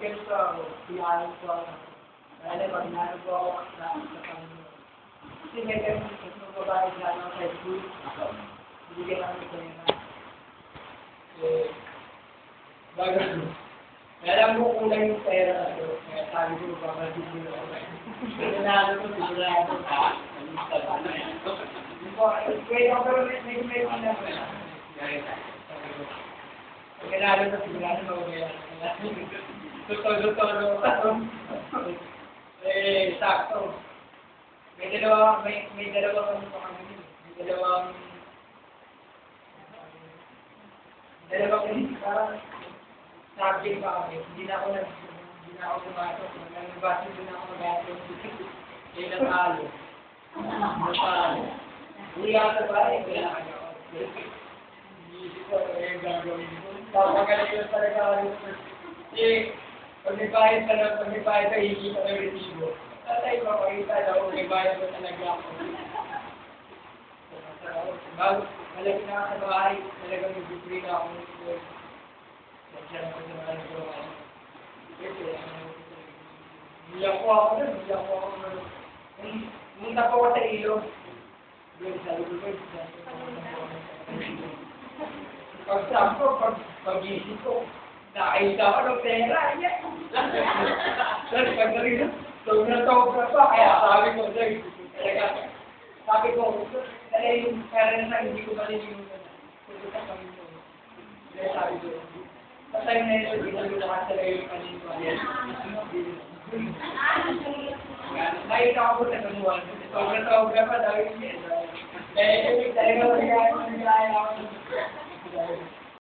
ganito ako, siyahan ko ako. Kaya pag naano po ako sa Panginoon. Kasi may ganito, kung babae sa ano sa school, hindi ka namin ito yun na. Bago, kaya lang mo kulang yung pera na ito, kaya sabi ko, babalik mo na ako. Kaya naano ko, sigurado ka. Kaya ako pero may pinapala. Pagkalalo na sigurado mag-umayan. Totoo. Sakto. May dalawang ano pa kami. May dalawang parang subject pa kami. Hindi na ako pumasok. Nag-basa din ako mag-aasok. Kaya natalo. Hindi ako ba? Kaya ako. Iisip ko, yung gagawin ko. Papagaling ko talaga ako. Eh, pag nagbayad ka, hindi ka ng resibo. Tatay, papakita daw, nagbayad ko talaga ako. Bago, malapit na ako sa bahay, talagang nag-free na ako. Nandiyan ako sa mga nagkaroon. Bilang ko ako doon. Munta po ako sa ilog. Sabi ko, pag-isip ko, nakita ko ng pera, yan. Tapos pag narinig, sobrang pa, kaya sabi ko, talaga yung pera na hindi ko malilimutan na. Pupunta kami ko. Kaya sabi ko, sa time na ito, ginagulakan talaga yung paniniwala. Nakita ko po sa kanuwan. Sobrang pa, dahil yun. Kaya talaga magigaya ako.